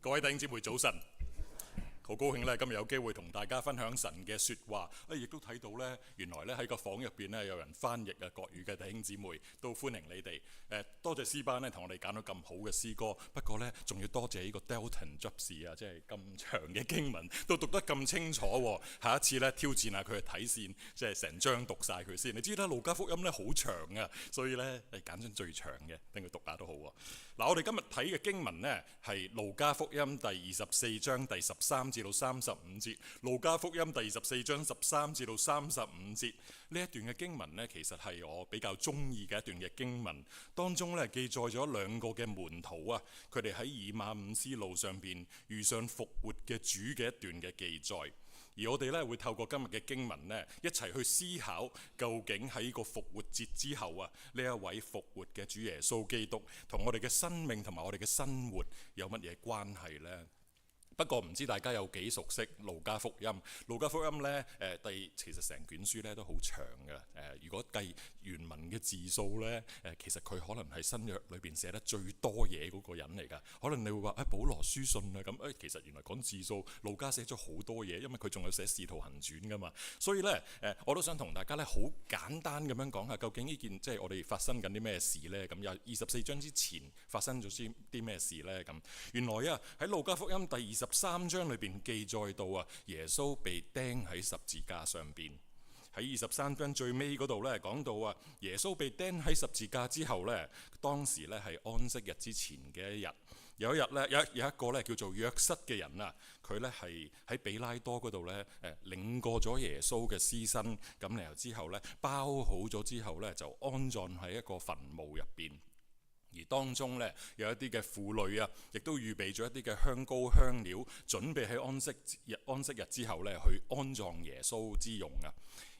各位弟兄姊妹早晨，好高興咧今日有機會同大家分享神嘅說話。亦都睇到咧，原來咧喺個房入邊咧有人翻譯啊國語嘅弟兄姊妹，都歡迎你哋。多謝詩班咧同我哋揀到咁好嘅詩歌。不過咧仲要多謝呢個 Dalton 執事啊，即係咁長嘅經文都讀得咁清楚。下一次咧挑戰下佢嘅睇線，即係成章讀晒佢先。你知啦，路加福音咧好長啊，所以咧揀咗最長嘅，等佢讀下都好。嗱，我哋今日睇嘅經文呢，係路加福音第24章第13至到35節。路加福音第24章13至到35節呢一段嘅經文呢，其實係我比較中意嘅一段嘅經文。當中呢，記載咗兩個嘅門徒啊，佢哋喺以馬忤斯路上邊遇上復活嘅主嘅一段嘅記載。而我哋咧會透過今日嘅經文呢，一齊去思考究竟喺個復活節之後啊，呢一位復活嘅主耶穌基督同我哋嘅生命同埋我哋嘅生活有乜嘢關係呢？不過唔知大家有幾熟悉路加福音？路加福音呢，其實成卷書咧都好長嘅。如果計原文嘅字數呢，其實佢可能係新約裏邊寫得最多嘢嗰個人嚟㗎。可能你會話保羅書信啊咁，其實原來講字數，路加寫咗好多嘢，因為佢仲有寫使徒行傳㗎嘛。所以呢，我都想同大家呢好簡單咁樣講下，究竟呢件即係我哋發生緊啲咩事呢？咁有24章之前發生咗啲咩事呢？咁原來啊喺路加福音第23章裏邊記載到啊，耶穌被釘喺十字架上邊。喺23章最尾嗰度咧講到啊，耶穌被釘喺十字架之後咧，當時咧係安息日之前嘅一日。有一日咧，有一個咧叫做約瑟嘅人啊，佢咧係喺比拉多嗰度咧領過咗耶穌嘅屍身，咁然後之後咧包好咗之後咧就安葬喺一個墳墓入邊。而當中咧有一啲嘅婦女啊，亦都預備咗一啲嘅香膏香料，準備喺安息日之後咧去安葬耶穌之用啊。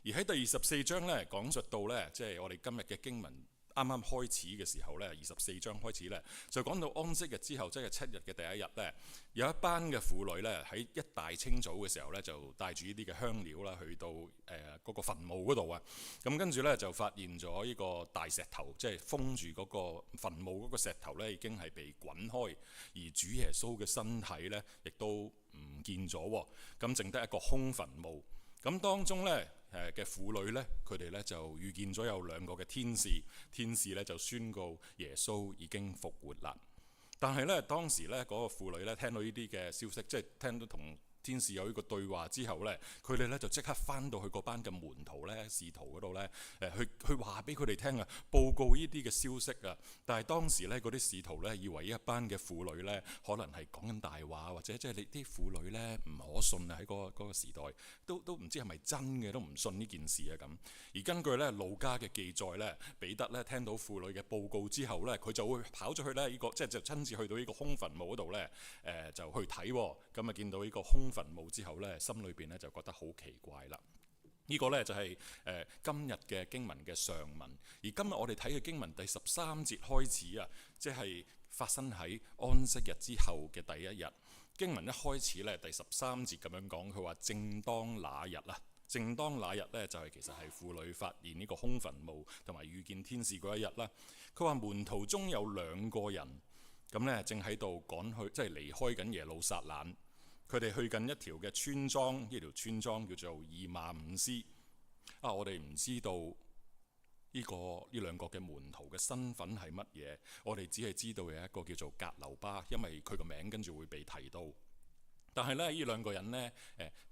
而喺第24章咧講述到咧，即係我哋今日嘅經文啱啱開始嘅時候咧，24章開始咧就講到安息日之後，即係7日嘅第一日咧，有一班嘅婦女咧喺一大清早嘅時候咧就帶住呢啲嘅香料啦，去到嗰個墳墓嗰度啊。咁跟住咧就發現咗呢個大石頭，即係封住嗰個墳墓嗰個石頭咧，已經係被滾開，而主耶穌嘅身體咧亦都唔見咗，咁剩得一個空墳墓。咁當中咧嘅婦女咧，佢哋咧就遇見咗有兩個嘅天使，天使咧就宣告耶穌已經復活啦。但係咧當時咧嗰個婦女咧聽到呢啲嘅消息，即係聽到同天使有呢個對話之後咧，佢哋咧就即刻翻到去嗰班嘅門徒咧、使徒嗰度咧，去話俾佢哋聽啊，報告呢啲嘅消息啊。但係當時咧嗰啲使徒咧以為一班嘅婦女咧可能係講緊大話，或者即係你啲婦女咧唔可信啊，喺嗰個時代都唔知係咪真嘅，都唔信呢件事啊咁。而根據咧路加嘅記載咧，彼得咧聽到婦女嘅報告之後咧，佢就會跑咗去咧呢個即係就親自去到呢個空墳墓嗰度咧，就去睇。咁啊見到呢個空墳墓之後咧，心裏邊咧就覺得好奇怪啦。呢個咧就係今日嘅經文嘅上文。而今日我哋睇嘅經文第13節開始啊，即係發生喺安息日之後嘅第一日。經文一開始咧第13節咁樣講，佢話正當那日啊，正當那日咧就係其實係婦女發現呢個空墳墓同埋遇見天使嗰一日啦。佢話門徒中有兩個人，咁咧正喺度趕去，即係離開緊耶路撒冷。佢哋去緊一條嘅村莊，呢條村莊叫做以馬忤斯。我哋唔知道呢兩個嘅門徒嘅身份係乜嘢，我哋只係知道有一個叫做革流巴，因為佢個名跟住會被提到。但係咧，呢兩個人呢，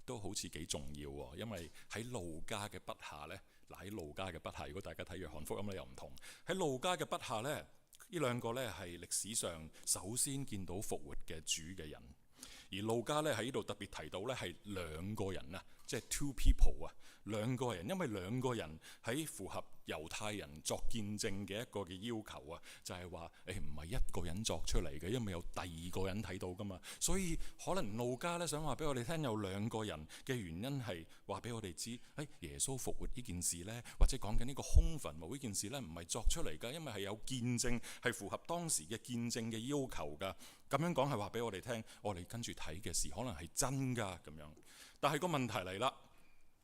都好似幾重要喎，因為喺路加嘅筆下呢，喺路加嘅筆下，如果大家睇約翰福音咧又唔同。喺路加嘅筆下呢，呢兩個呢係歷史上首先見到復活嘅主嘅人。而路加咧喺呢度特別提到咧係兩個人啊，即係 two people 啊，兩個人，因為兩個人喺符合猶太人作見證嘅一個嘅要求啊，就係話唔係一個人作出嚟嘅，因為有第二個人睇到噶嘛，所以可能路加咧想話俾我哋聽有兩個人嘅原因係話俾我哋知，耶穌復活呢件事呢，或者講緊呢個空墳墓呢件事呢，唔係作出嚟噶，因為係有見證，係符合當時嘅見證嘅要求噶。咁樣講係話俾我哋聽，我哋跟住睇嘅事可能係真噶咁樣。但係個問題嚟啦，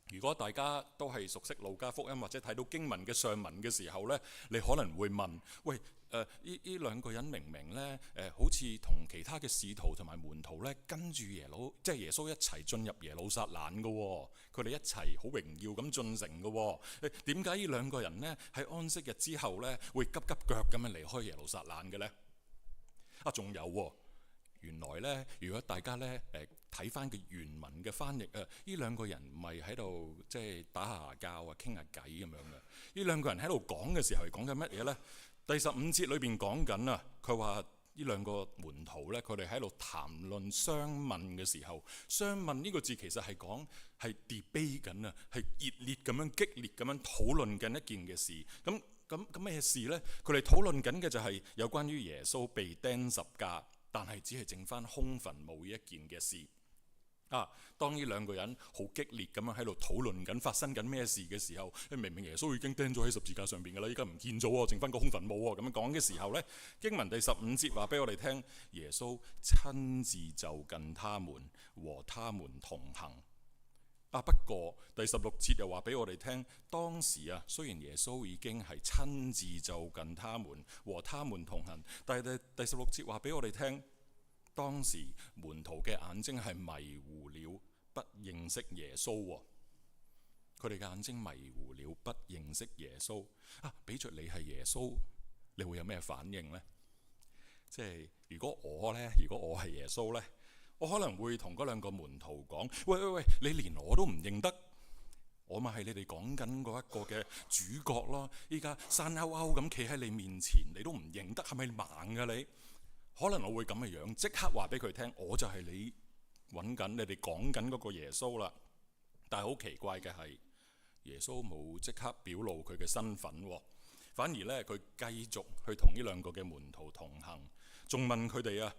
如果大家都係熟悉路加福音或者睇到經文嘅上文嘅時候呢，你可能會問：喂，呢兩個人明明呢，好似同其他嘅使徒同埋門徒呢，跟住耶穌一齊進入耶路撒冷嘅喎，佢哋一齊好榮耀咁進城嘅喎，點解呢兩個人呢，喺安息日之後呢，會急急腳咁樣離開耶路撒冷嘅呢？仲有喎。原來呢，如果大家呢睇翻嘅原文嘅翻譯呢兩個人唔係喺度即係打下牙鉸啊，傾下偈咁樣嘅。呢兩個人喺度講嘅時候係講緊乜嘢呢？第15節裏邊講緊啊，佢話呢兩個門徒呢，佢哋喺度談論相問嘅時候，相問呢個字其實係講係 debate 緊啊，係熱烈咁樣激烈咁樣討論緊一件嘅事。咁咩事呢？佢哋討論緊嘅就係有關於耶穌被釘十架，但係只係剩翻空墳墓一件嘅事。當呢兩個人好激烈咁樣喺度討論緊發生緊咩事嘅時候，明明耶穌已經釘咗喺十字架上邊㗎啦，依家唔見咗喎，剩翻個空墳墓喎。咁樣講嘅時候呢，經文第15節話俾我哋聽，耶穌親自就近他們，和他們同行。不過第16節又話俾我哋聽，當時雖然耶穌已經係親自就近他們，和他們同行，但係第16節話俾我哋聽，當時門徒嘅眼睛係迷糊了，不認識耶穌。佢哋嘅眼睛迷糊了，不認識耶穌。俾着你係耶穌，你會有咩反應呢？即係如果我係耶穌呢，我可能會同嗰兩個門徒講：喂，你連我都唔認得，我咪係你哋講緊嗰一個嘅主角咯。依家生勾勾咁企喺你面前，你都唔認得，係咪盲㗎你？可能我會咁嘅樣，即刻話俾佢聽，我就係你揾緊、你哋講緊嗰個耶穌啦。但係好奇怪嘅係，耶穌冇即刻表露佢嘅身份，反而呢，佢繼續去同呢兩個嘅門徒同行，仲問佢哋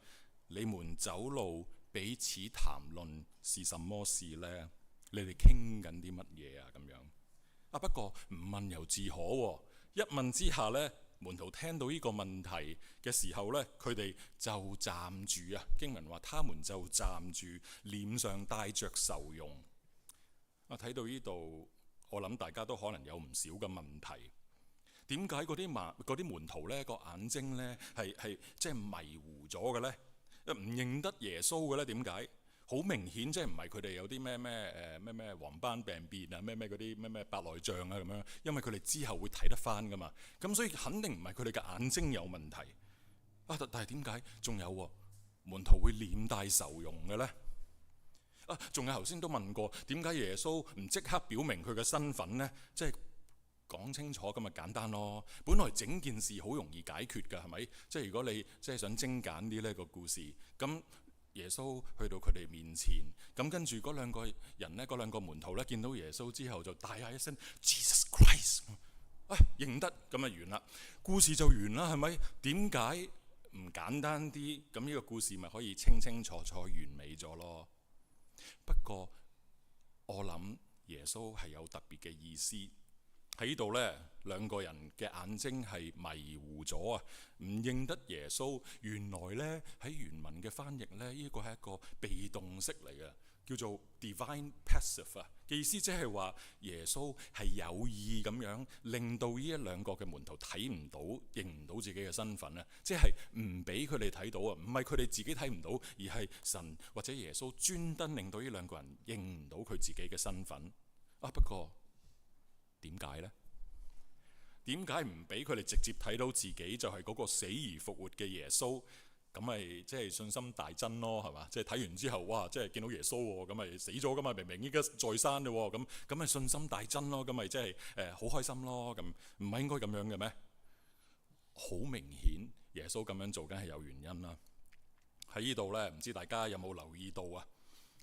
你們走路彼此談論是什麼事呢？你哋傾緊啲乜嘢咁樣？不過唔問又自可，一問之下呢，門徒聽到呢個問題嘅時候呢，佢哋就站住經文話，他們就站住，臉上帶着愁容。睇到呢度，我諗大家都可能有唔少嘅問題。點解嗰啲門徒呢個眼睛呢係即係迷糊咗嘅呢？唔認得耶穌嘅呢？點解？好明顯即係唔係佢哋有啲咩黃斑病變啊，咩嗰啲咩白內障啊咁樣，因為佢哋之後會睇得翻噶嘛，咁所以肯定唔係佢哋嘅眼睛有問題。但係點解仲有門徒會臉帶愁容嘅呢？仲有頭先都問過，點解耶穌唔即刻表明佢嘅身份呢？即係講清楚咁咪簡單咯。本來整件事好容易解決㗎，係咪？即係如果你即係想精簡啲呢個故事，咁耶穌去到佢哋面前，咁跟住嗰兩個人呢，嗰兩個門徒呢，見到耶穌之後就大嗌一聲 Jesus Christ，認得，咁就完啦，故事就完啦，係咪？點解唔簡單啲？咁呢個故事咪可以清清楚楚完美咗咯？不過我諗耶穌係有特別嘅意思。喺呢度呢，兩個人嘅眼睛係迷糊咗唔認得耶穌。原來呢，喺原文嘅翻譯呢，呢個係一個被動式嚟嘅，叫做 divine passive 嘅意思，即係話耶穌係有意咁樣令到呢一兩個嘅門徒睇唔到、認唔到自己嘅身份啊，即係唔俾佢哋睇到唔係佢哋自己睇唔到，而係神或者耶穌專登令到呢兩個人認唔到佢自己嘅身份。不過點解呢？點解唔俾佢哋直接睇到自己就係嗰個死而復活嘅耶穌？咁咪即係信心大增咯，係嘛？即係睇完之後，哇！即係見到耶穌喎，咁咪死咗噶嘛？明明依家在生嘞喎，咁咪信心大增咯，咁咪即係好開心咯。咁唔係應該咁樣嘅咩？好明顯，耶穌咁樣做梗係有原因啦。喺呢度呢，唔知大家有冇留意到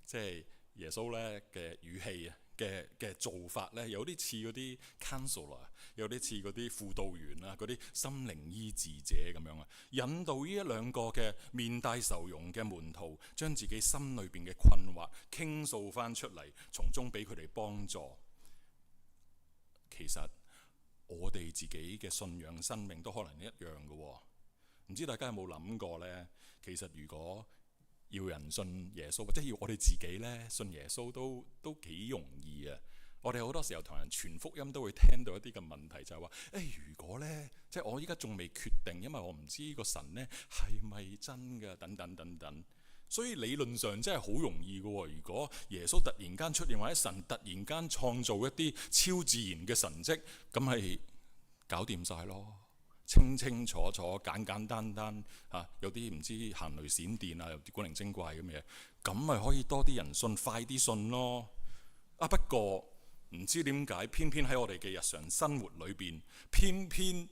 即係耶穌呢嘅語氣嘅做法呢，有啲似嗰啲 counselor， 有啲似嗰啲輔導員嗰啲心靈醫治者咁樣引導呢一兩個嘅面帶愁容嘅門徒，將自己心裏邊嘅困惑傾訴翻出嚟，從中俾佢哋幫助。其實我哋自己嘅信仰生命都可能一樣嘅。唔知大家有冇諗過呢？其實如果要人信耶穌，或者要我哋自己呢信耶穌都幾容易我哋好多時候同人傳福音都會聽到一啲嘅問題，就係話：如果呢，即係我依家仲未決定，因為我唔知個神呢係咪真嘅，等等等等。所以理論上真係好容易嘅喎。如果耶穌突然間出現，或者神突然間創造一啲超自然嘅神蹟，咁係搞掂晒咯，清清楚楚、簡簡單單嚇，有啲唔知行雷閃電啊，有啲古靈精怪咁嘢，咁咪可以多啲人信，快啲信咯。不過唔知點解，偏偏喺我哋嘅日常生活裏邊，偏偏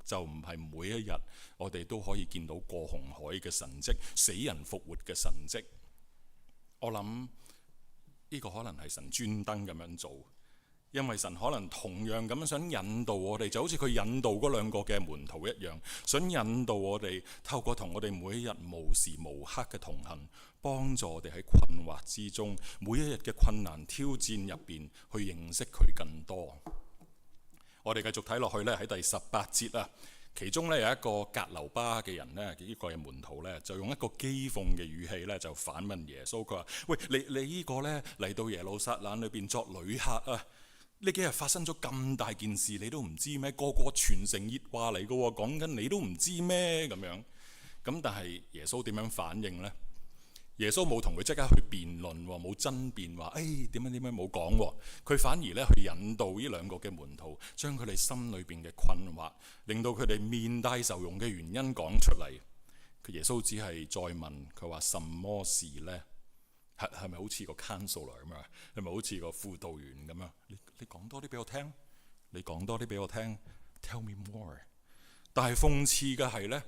就唔係每一日我哋都可以見到過紅海嘅神蹟、死人復活嘅神蹟。我諗呢個可能係神專登咁樣做，因為神可能同樣咁樣想引導我哋，就好似佢引導嗰兩個嘅門徒一樣，想引導我哋透過同我哋每一日無時無刻嘅同行，幫助我哋喺困惑之中，每一日嘅困難挑戰入邊去認識佢更多。我哋繼續睇落去呢，喺第18節啊，其中呢有一個革流巴嘅人呢，呢個嘅門徒呢，就用一個譏諷嘅語氣呢，就反問耶穌，佢話：喂，你呢個呢嚟到耶路撒冷裏邊作旅客啊？呢幾日發生咗咁大件事，你都唔知咩？個個全城熱話嚟嘅喎，講緊你都唔知咩咁樣？咁但係耶穌點樣反應呢？耶穌冇同佢即刻去辯論，冇爭辯話，點樣冇講喎。佢反而咧去引導呢兩個嘅門徒，將佢哋心裏邊嘅困惑，令到佢哋面帶愁容嘅原因講出嚟。耶穌只係再問佢話：什麼事呢？係咪好似個 counselor 咁啊？係咪好似個輔導員咁啊？你講多啲俾我聽，你講多啲俾我聽 ，tell me more。但係諷刺嘅係呢。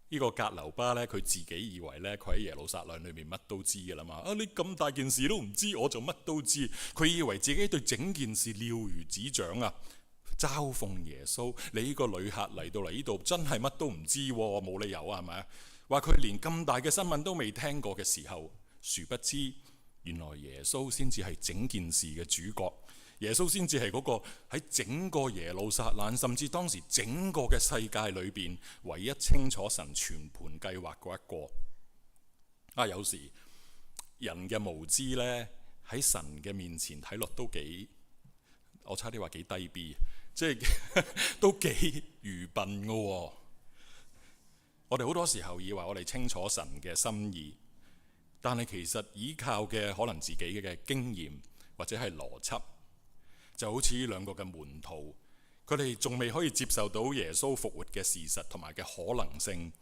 呢個革流巴呢，佢自己以為呢，佢喺耶路撒冷裏面乜都知㗎啦嘛。你咁大件事都唔知，我就乜都知。佢以為自己對整件事了如指掌啊！嘲諷耶穌，你呢個旅客嚟到嚟呢度，真係乜都唔知，冇理由啊，係咪？話佢連咁大嘅新聞都未聽過嘅時候，殊不知原來耶穌先至係整件事嘅主角。耶穌先至係嗰個喺整個耶路撒冷，甚至當時整個嘅世界裏邊，唯一清楚神全盤計劃嗰一個。有時人嘅無知呢，喺神嘅面前睇落都幾，我差啲話幾低 B， 即係都幾愚笨㗎喎。我哋好多時候以為我哋清楚神嘅心意，但係其實依靠嘅可能自己嘅經驗或者係邏輯。就好似呢兩個嘅門徒，佢哋仲未可以接受到耶穌復活嘅事實同埋嘅可能性。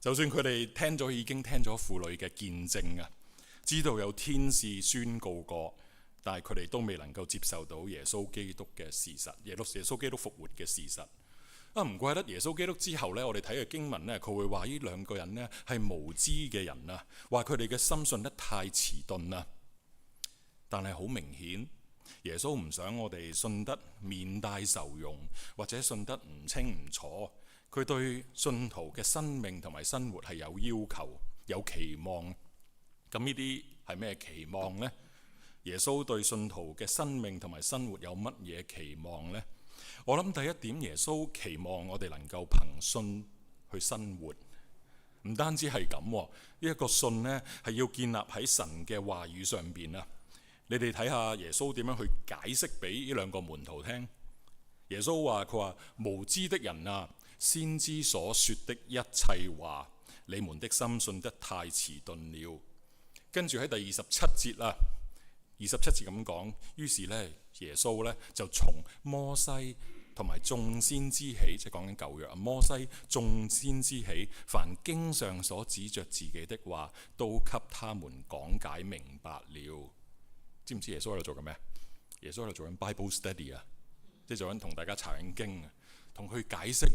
就算佢哋已經聽咗婦女嘅見證啊，知道有天使宣告過，但係佢哋都未能夠接受到耶穌基督嘅事實，耶穌基督復活嘅事實。唔怪得耶穌基督之後呢，我哋睇嘅經文呢，佢會話呢兩個人呢係無知嘅人啊，話佢哋嘅心信得太遲鈍啦。但係好明顯，耶穌唔想我哋信得面帶愁容，或者信得唔清唔楚。佢對信徒嘅生命同埋生活係有要求、有期望。咁呢啲係咩期望呢？耶穌對信徒嘅生命同埋生活有乜嘢期望呢？我諗第一點，耶穌期望我哋能夠憑信去生活。唔單止係咁，呢一個信呢係要建立喺神嘅話語上邊啊！你哋睇下耶穌點樣去解釋俾呢兩個門徒聽。耶穌話：佢話無知的人啊，先知所說的一切話，你們的心信得太遲鈍了。跟住喺第27節啊，27節咁講，於是呢，耶穌呢就從摩西同埋眾先知起，即係講緊舊約啊，摩西眾先知起，凡經上所指着自己的話，都給他們講解明白了。知唔知耶穌喺度做緊咩？耶穌喺度做緊 Bible study 啊，即係做緊同大家查緊經啊，同佢解釋，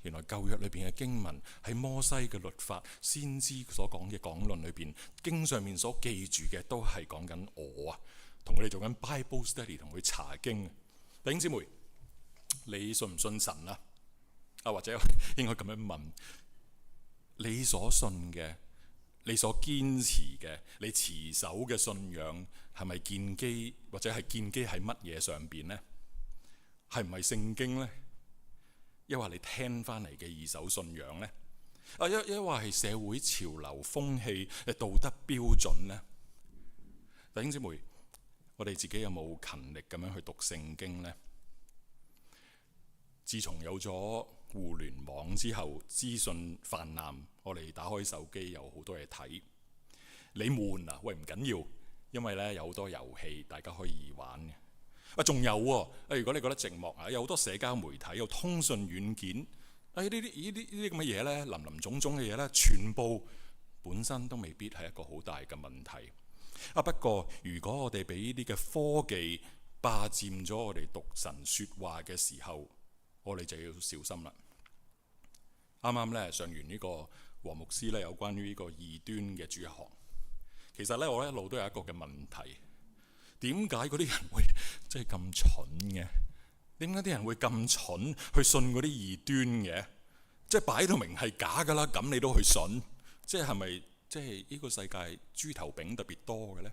原來舊約裏邊嘅經文喺摩西嘅律法、先知所講嘅講論裏邊，經上面所記住嘅都係講緊我啊，同佢哋做緊 Bible study， 同佢查經。弟兄姊妹，你信唔信神啊？或者應該咁樣問，你所信嘅，你所堅持嘅，你持守嘅信仰係咪建基，或者係建基喺乜嘢上邊呢？係唔係聖經呢？抑或你聽翻嚟嘅二手信仰呢？抑或係社會潮流風氣、道德標準呢？弟兄姊妹，我哋自己有冇勤力咁樣去讀聖經呢？自從有咗互聯網之後，資訊氾濫，我哋打開手機有好多嘢睇。你悶啊？喂，唔緊要，因為呢有好多遊戲大家可以玩嘅。仲有如果你覺得寂寞啊，有好多社交媒體，有通訊軟件，呢啲咁嘅嘢呢，林林總總嘅嘢呢，全部本身都未必係一個好大嘅問題。不過如果我哋俾呢啲嘅科技霸佔咗我哋讀神説話嘅時候，我哋就要小心啦。啱啱呢上完呢個黃牧師呢有關於呢個異端嘅主日學，其實呢我一路都有一個嘅問題，點解嗰啲人會即係咁蠢嘅？點解啲人會咁蠢去信嗰啲異端嘅？即係擺到明係假㗎啦，咁你都去信？即係咪即係呢個世界豬頭餅特別多嘅呢？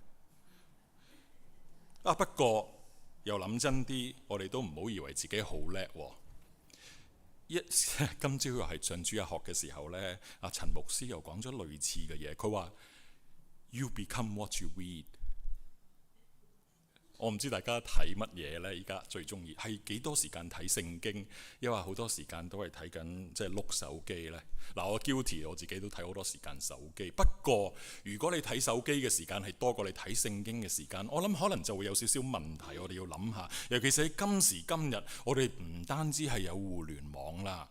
不過又諗真啲，我哋都唔好以為自己好叻喎。今朝又係上主日學嘅時候呢，阿陳牧師又講咗類似嘅嘢。佢話 You become what you read。我唔知大家睇乜嘢呢？依家最中意係幾多時間睇聖經，因為好多時間都係睇緊即係碌手機呢。嗱，我 guilty， 我自己都睇好多時間手機。不過如果你睇手機嘅時間係多過你睇聖經嘅時間，我諗可能就會有少少問題。我哋要諗下，尤其是喺今時今日，我哋唔單止係有互聯網啦，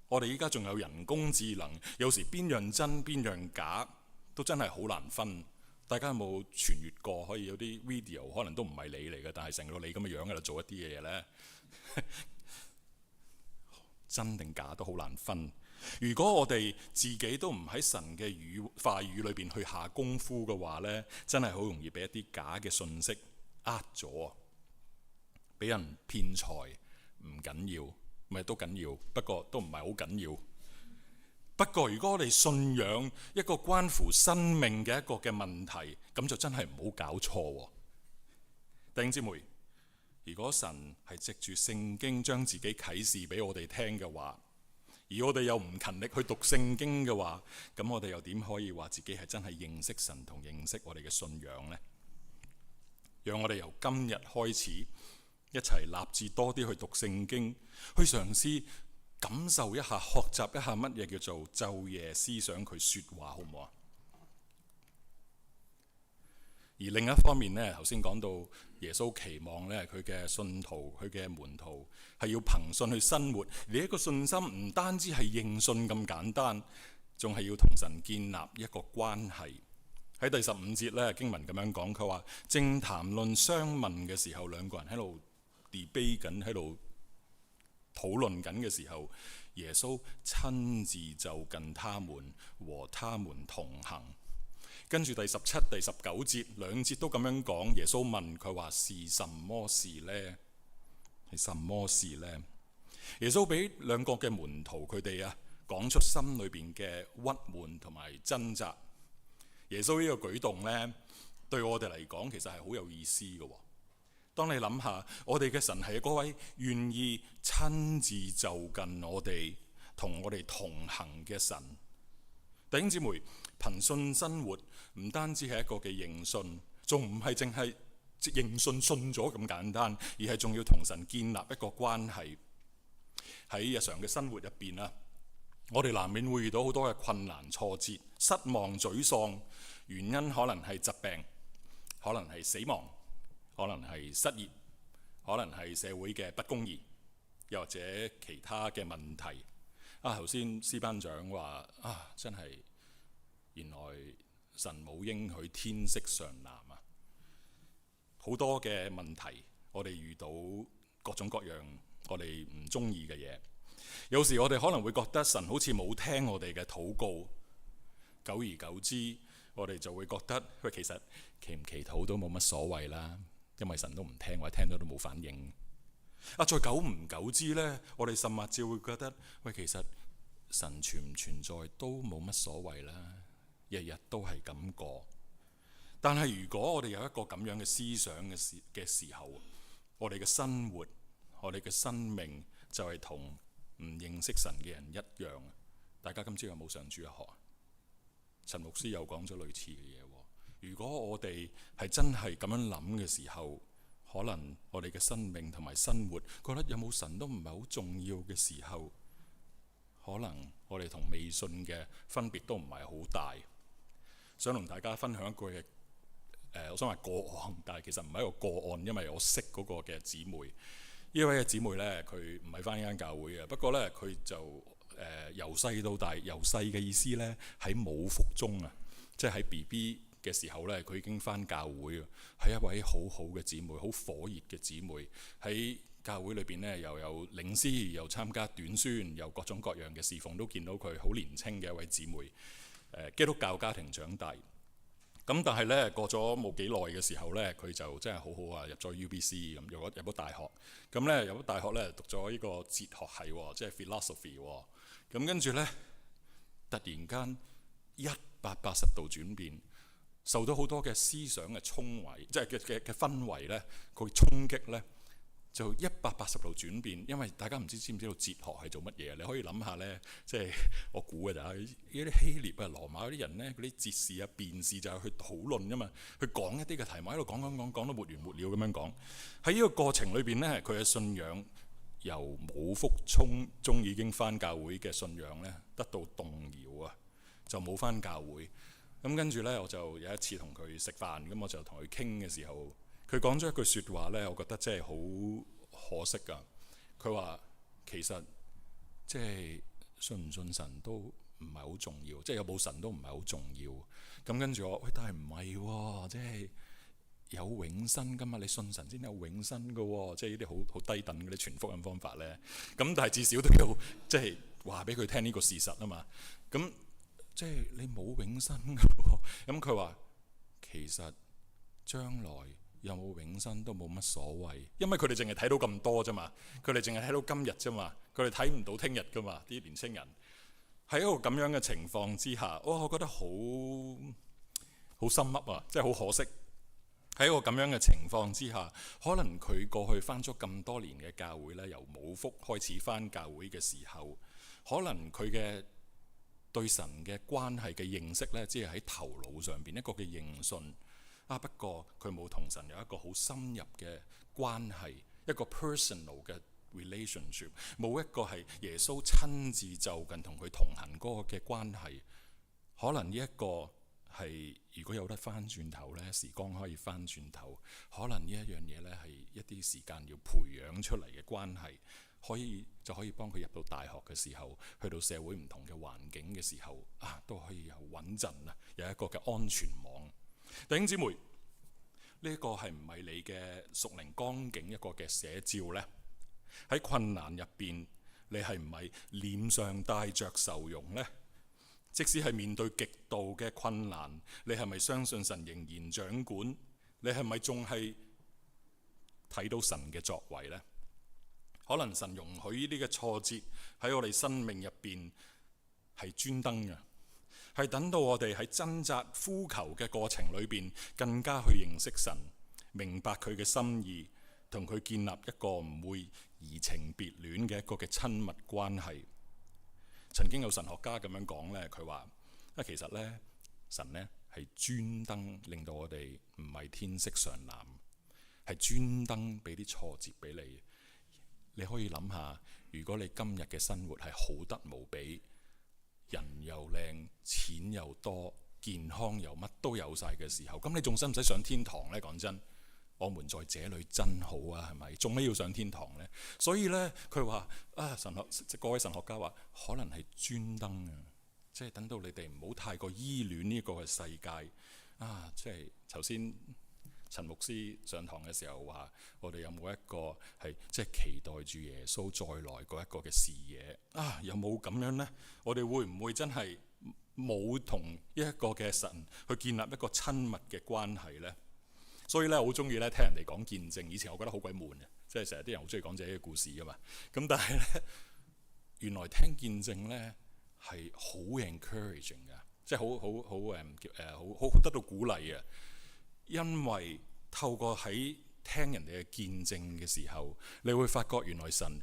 我哋依家仲有人工智能，有時邊樣真邊樣假都真係好難分。大家有冇傳閱過？可以有啲 video 可能都唔係你嚟嘅，但係成個你咁嘅樣喺度做一啲嘅嘢呢，真定假都好難分。如果我哋自己都唔喺神嘅話語裏邊去下功夫嘅話呢，真係好容易俾一啲假嘅信息呃咗，俾人騙財唔緊要，咪都緊要，不過都唔係好緊要。不過如果我哋信仰一個關乎生命嘅一個嘅問題，咁就真係唔好搞錯。弟兄姊妹，如果神係藉住聖經將自己啟示俾我哋聽嘅話，而我哋又唔勤力去讀聖經嘅話，咁我哋又點可以話自己係真係認識神同認識我哋嘅信仰呢？讓我哋由今日開始一齊立志多啲去讀聖經，去嘗試感受一下、學習一下乜嘢叫做晝夜思想佢說話，好唔好啊？而另一方面呢，頭先講到耶穌期望呢，佢嘅信徒、佢嘅門徒係要憑信去生活。而一個信心唔單止係認信咁簡單，仲係要同神建立一個關係。喺第15節呢，經文咁樣講，佢話正談論相問嘅時候，兩個人喺度 debate 緊，喺度討論緊嘅時候，耶穌親自就近他們，和他們同行。跟住第17、第19節兩節都咁樣講，耶穌問佢話是什麼事呢？係什麼事呢？耶穌俾兩個嘅門徒佢哋講出心裏邊嘅鬱悶同埋掙扎。耶穌呢個舉動呢，對我哋嚟講其實係好有意思嘅。當你諗下，我哋嘅神係嗰位願意親自就近我哋，同我哋同行嘅神。弟兄姊妹，憑信生活唔單止係一個嘅認信，仲唔係淨係認信信咗咁簡單，而係仲要同神建立一個關係。喺日常嘅生活入邊啊，我哋難免會遇到好多嘅困難、挫折、失望、沮喪，原因可能係疾病，可能係死亡，可能係失業，可能係社會嘅不公義，又或者其他嘅問題。頭先司班長話真係原來神冇應許天色常藍啊！好多嘅問題，我哋遇到各種各樣我哋唔中意嘅嘢。有時我哋可能會覺得神好似冇聽我哋嘅禱告，久而久之，我哋就會覺得喂，其實祈唔祈禱都冇乜所謂啦，因為神都唔聽，或者聽到都冇反應。再久唔久之呢，我哋甚至會覺得喂，其實神存唔存在都冇乜所謂啦，日日都係咁過。但係如果我哋有一個咁樣嘅思想嘅時候，我哋嘅生活、我哋嘅生命就係同唔認識神嘅人一樣。大家今朝有冇上主日學？陳牧師又講咗類似嘅嘢。如果我哋係真係咁樣諗嘅時候，可能我哋嘅生命同埋生活覺得有冇神都唔係好重要嘅時候，可能我哋同未信嘅分別都唔係好大。想同大家分享一句嘅我想話個案，但係其實唔係一個個案，因為我識嗰個嘅姊妹。呢位嘅姊妹呢，佢唔係返呢間教會嘅，不過呢，佢就由細到大，由細嘅意思呢，喺母腹中啊，即係喺 BB 嘅時候呢，佢已經返教會啊，係一位好好嘅姊妹，好火熱嘅姊妹。喺教會裏邊呢，又有領詩，又參加短宣，又各種各樣嘅侍奉，都見到佢好年輕嘅一位姊妹。基督教家庭長大。咁但係咧，過咗冇幾耐嘅時候咧，佢就真係好好啊，入咗 UBC 咁，入咗大學。咁咧入咗大學咧，讀咗呢個哲學系，即係 philosophy。咁跟住咧，突然間180度轉變，受到好多嘅思想嘅衝毀，即係嘅氛圍咧，佢衝擊咧，就180度轉變。因為大家唔知唔知道哲學係做乜嘢？你可以諗下咧，即係我估嘅咋，呢啲希臘啊、羅馬嗰啲人咧，嗰啲哲士啊、辯士就係去討論㗎嘛，去講一啲嘅題目，喺度講到沒完沒了咁樣講。喺呢個過程裏邊咧，佢嘅信仰由母腹中已經返教會嘅信仰咧，得到動搖啊，就冇返教會。咁跟住咧，我就有一次同佢食飯，咁我就同佢傾嘅時候，佢講咗一句説話咧，我覺得真係好可惜㗎。佢話其實即係信唔信神都唔係好重要，即係有冇神都唔係好重要。咁跟住我，喂，但係唔係喎？即係有永生㗎嘛？你信神先有永生㗎喎。即係呢啲好低等嗰啲傳福音方法咧。咁但係至少都要即係話俾佢聽呢個事實啊嘛。咁即係你冇永生㗎喎。咁佢話其實將來有冇永生都冇乜所謂，因為佢哋淨係睇到咁多啫嘛，佢哋淨係睇到今日啫嘛，佢哋睇唔到聽日噶嘛。啲年青人喺一個咁樣嘅情況之下，我覺得好心噏啊，即係好可惜。喺一個咁樣嘅情況之下，可能佢過去返咗咁多年嘅教會咧，由母腹開始返教會嘅時候，可能佢嘅對神嘅關係嘅認識咧，只係喺頭腦上邊一個嘅認信。不過佢冇同神有一個好深入嘅關係，一個 personal 嘅 relationship， 冇一個係耶穌親自就近同佢同行嗰個嘅關係。可能呢一個係如果有得翻轉頭呢，時光可以翻轉頭，可能呢一樣嘢呢係一啲時間要培養出嚟嘅關係，就可以幫佢入到大學嘅時候，去到社會唔同嘅環境嘅時候都可以有穩陣啊，有一個嘅安全網。弟兄姊妹，呢個係唔係你嘅屬靈光景一個嘅寫照呢？喺困難入邊，你係唔係臉上帶着愁容呢？即使係面對極度嘅困難，你係咪相信神仍然掌管？你係咪仲係睇到神嘅作為呢？可能神容許呢啲嘅挫折喺我哋生命入邊係專登嘅。係等到我哋喺掙扎呼求嘅過程裏邊，更加去認識神，明白佢嘅心意，同佢建立一個唔會移情別戀嘅一個嘅親密關係。曾經有神學家咁樣講呢，佢話其實呢，神呢係專登令到我哋唔係天色常藍，係專登俾啲挫折俾你。你可以諗下，如果你今日嘅生活係好得無比，人又靚，錢又多，健康又乜都有晒嘅時候，咁你仲使唔使上天堂呢？講真，我們在這裡真好啊，係咪？做咩要上天堂呢？所以呢，佢話各位神學家話，可能係專登啊，即係等到你哋唔好太過依戀呢個嘅世界即係頭先陳牧師上堂嘅時候話，我哋有冇一個係即係期待住耶穌再來嗰一個嘅視野有冇咁樣呢？我哋會唔會真係冇同一個嘅神去建立一個親密嘅關係呢？所以咧，我好中意咧聽人哋講見證。以前我覺得好鬼悶嘅，即係成日啲人好中意講自己嘅故事噶嘛。咁但係咧，原來聽見證咧係好 encouraging 嘅，即係好得到鼓勵嘅。因為透過喺聽人哋嘅見證嘅時候，你會發覺原來神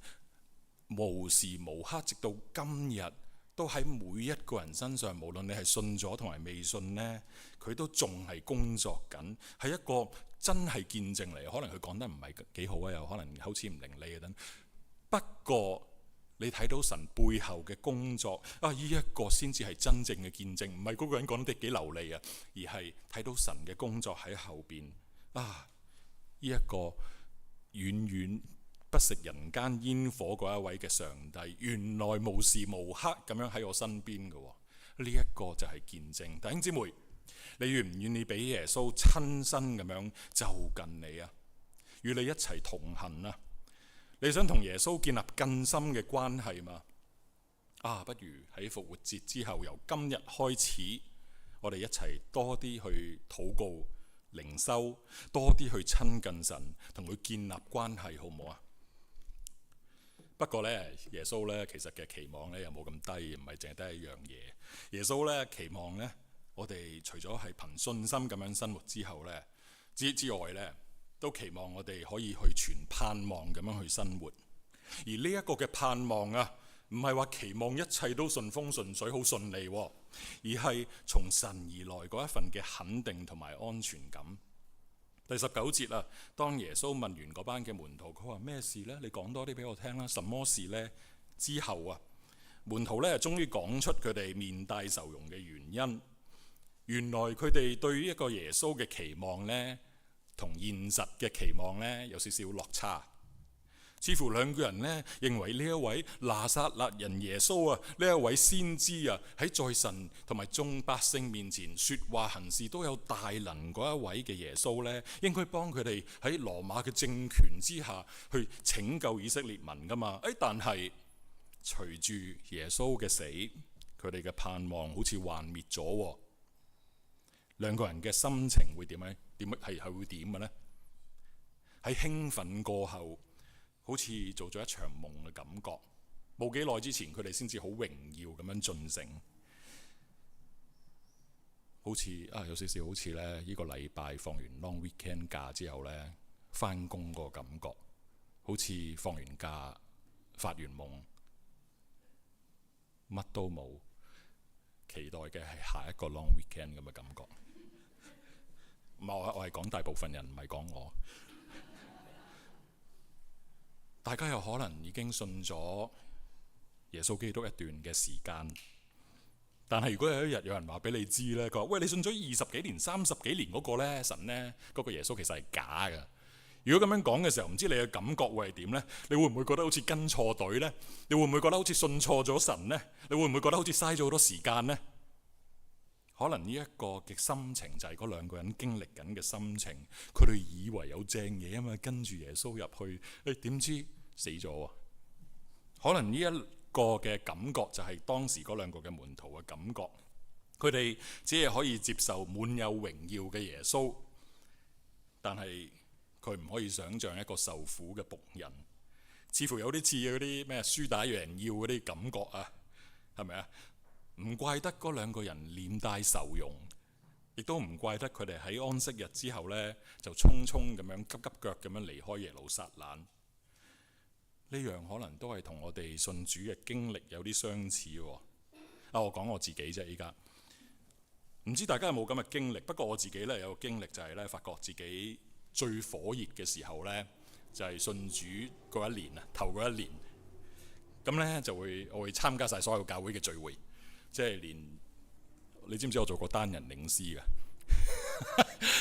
無時無刻直到今日都喺每一個人身上，無論你係信咗同埋未信呢，佢都仲係工作緊，係一個真係見證嚟。可能佢講得唔係幾好啊，又可能口齒唔伶俐啊等。不過你睇到神背後嘅工作啊，呢一個先至係真正嘅見證，唔係嗰個人講得幾流利啊，而係睇到神嘅工作喺後邊啊。呢一個遠遠不食人間煙火嗰一位嘅上帝，原來無時無刻咁樣喺我身邊嘅。呢一個就係見證。弟兄姊妹，你願唔願意俾耶穌親身咁樣就近你啊？與你一齊同行啊？你想同耶穌建立更深嘅關係嘛？不如喺復活節之後，由今日開始，我哋一齊多啲去禱告、靈修，多啲去親近神，同佢建立關係，好唔好啊？不過呢，耶穌呢，其實嘅期望呢又冇咁低，唔係淨係得一樣嘢。耶穌呢，期望呢，我哋除咗係憑信心咁樣生活之後呢之外呢，都期望我哋可以去存盼望咁樣去生活。而呢一個嘅盼望啊，唔係話期望一切都順風順水好順利，而係從神而來嗰一份嘅肯定同埋安全感。第19節啊，當耶穌問完嗰班嘅門徒，佢話咩事呢？你講多啲俾我聽啦。什麼事呢？之後啊，門徒呢終於講出佢哋面帶愁容嘅原因。原來佢哋對於一個耶穌嘅期望呢，同現實嘅期望呢有少少落差。似乎兩個人呢認為呢一位拿撒勒人耶穌啊，呢一位先知啊，在神同埋眾百姓面前說話行事都有大能嗰一位嘅耶穌呢，應該幫佢哋喺羅馬嘅政權之下去拯救以色列民噶嘛。但係隨住耶穌嘅死，佢哋嘅盼望好似幻滅咗。兩個人嘅心情會點呢？係會點嘅呢？喺興奮過後，好似做咗一場夢嘅感覺。冇幾耐之前，佢哋先至好榮耀咁樣進城，好似有少少好似呢個禮拜放完 long weekend 假之後呢，返工個感覺，好似放完假發完夢，乜都冇，期待嘅係下一個 long weekend 咁嘅感覺。我係講大部分人，唔係講我。大家有可能已經信咗耶穌基督一段嘅時間，但係如果有一日有人話俾你知呢，佢話喂，你信咗20幾年、30幾年嗰個呢神呢，嗰個耶穌其實係假㗎。如果咁樣講嘅時候，唔知你嘅感覺會係點呢？你會唔會覺得好似跟錯隊呢？你會唔會覺得好似信錯咗神呢？你會唔會覺得好似嘥咗好多時間呢？可能呢一個嘅心情就係嗰兩個人經歷緊嘅心情，佢哋以為有正嘢啊嘛，跟住耶穌入去，點知死咗啊！可能呢一個嘅感覺就係當時嗰兩個嘅門徒嘅感覺，佢哋只係可以接受滿有榮耀嘅耶穌，但係佢唔可以想像一個受苦嘅僕人，似乎有啲似嗰啲咩輸打贏要嗰啲感覺啊，係咪啊？唔怪得嗰兩個人臉帶愁容，亦都唔怪得佢哋喺安息日之後呢，就匆匆咁樣急急腳咁樣離開耶路撒冷。呢樣可能都係同我哋信主嘅經歷有啲相似喎。我講我自己啫，依家唔知大家有冇咁嘅經歷。不過我自己呢，有個經歷就係呢，發覺自己最火熱嘅時候呢，就係信主嗰一年啊，頭嗰一年。咁呢，我會參加晒所有教會嘅聚會。即係連你知唔知我做過單人領詩㗎？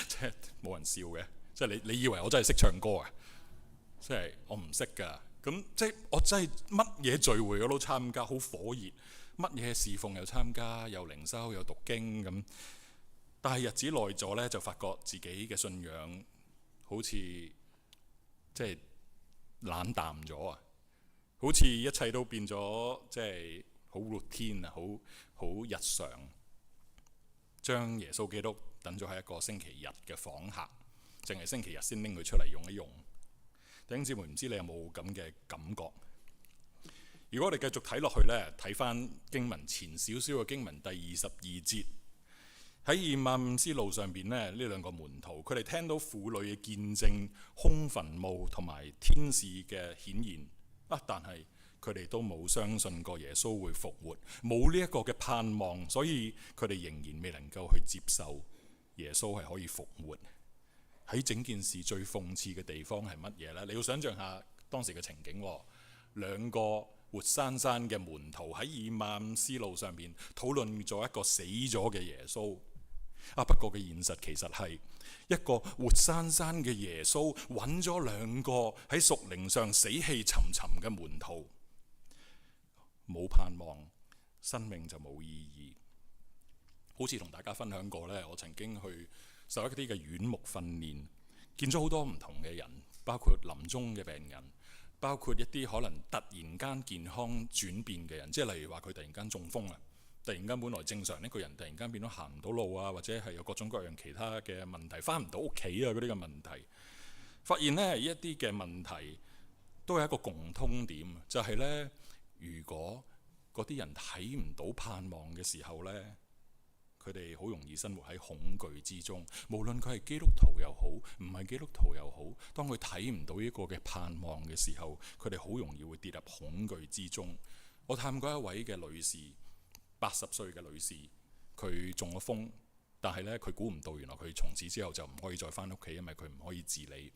即係冇人笑嘅。即係你以為我真係識唱歌啊？即係我唔識㗎。咁即係我真係乜嘢聚會我都參加，好火熱。乜嘢侍奉又參加，又靈修又讀經咁。但係日子耐咗呢，就發覺自己嘅信仰好似即係冷淡咗啊！好似一切都變咗即係好 routine 啊，好日常，將耶穌基督等咗喺一個星期日嘅訪客，淨係星期日先拎佢出嚟用一用。弟兄姊妹，唔知你有冇咁嘅感覺？如果我哋繼續睇落去呢，睇翻經文前少少嘅經文第22節，喺以馬忤斯路上邊呢，呢兩個門徒佢哋聽到婦女嘅見證、空墳墓同埋天使嘅顯現啊，但係佢哋都冇相信過耶穌會復活，冇呢一個嘅盼望，所以佢哋仍然未能夠去接受耶穌係可以復活。喺整件事最諷刺嘅地方係乜嘢呢？你要想象下當時嘅情景，兩個活生生嘅門徒喺以馬忤斯路上面討論咗一個死咗嘅耶穌。不過嘅現實其實係一個活生生嘅耶穌揾咗兩個喺屬靈上死氣沉沉嘅門徒，冇盼望，生命就冇意義。好似同大家分享過呢，我曾經去受一啲嘅院牧訓練，見咗好多唔同嘅人，包括臨終嘅病人，包括一啲可能突然間健康轉變嘅人，即係例如話佢突然間中風啊，突然間本來正常一個人突然間變咗行唔到路啊，或者係有各種各樣其他嘅問題，返唔到屋企啊嗰啲嘅問題，發現呢一啲嘅問題都係一個共通點，就係呢：如果嗰啲人睇唔到盼望嘅時候呢，佢哋好容易生活喺恐懼之中，無論佢係基督徒又好，唔係基督徒又好，當佢睇唔到呢個嘅盼望嘅時候，佢哋好容易會跌入恐懼之中。我探過一位嘅女士，80歲嘅女士，佢中咗風，但係呢，佢估唔到原來佢從此之後就唔可以再返屋企，因為佢唔可以自理。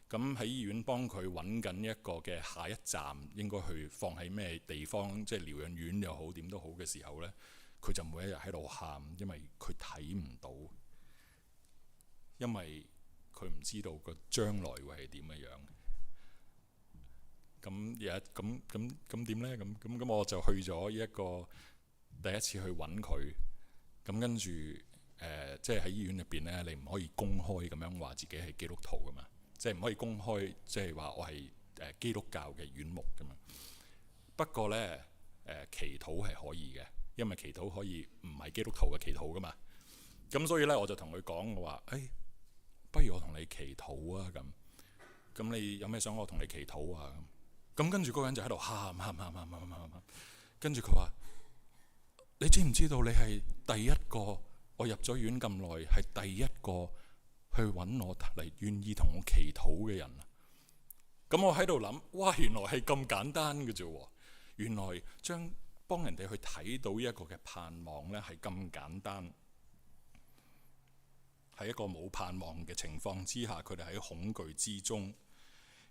咁喺醫院幫佢揾緊一個嘅下一站，應該去放喺咩地方，即係療養院又好，點都好嘅時候呢，佢就每一日喺度喊，因為佢睇唔到，因為佢唔知道個將來會係點嘅樣。咁點呢？咁我就去咗一個第一次去揾佢。咁跟住即係喺醫院入邊呢，你唔可以公開咁樣話自己係基督徒噶嘛，即係唔可以公開即係話我係基督教嘅院牧噶嘛。不過呢，祈禱係可以嘅。因為祈禱可以唔係基督徒嘅祈禱噶嘛，咁所以咧我就同佢講，我話不如我同你祈禱啊，咁你有咩想我同你祈禱啊？咁跟住嗰個人就喺度喊，跟住佢話：你知唔知道你係第一個，我入咗院咁耐係第一個去揾我嚟願意同我祈禱嘅人啊！咁我喺度諗，哇，原來係咁簡單嘅啫喎，原來幫人哋去睇到一個嘅盼望呢係咁簡單。喺一個冇盼望嘅情況之下，佢哋喺恐懼之中。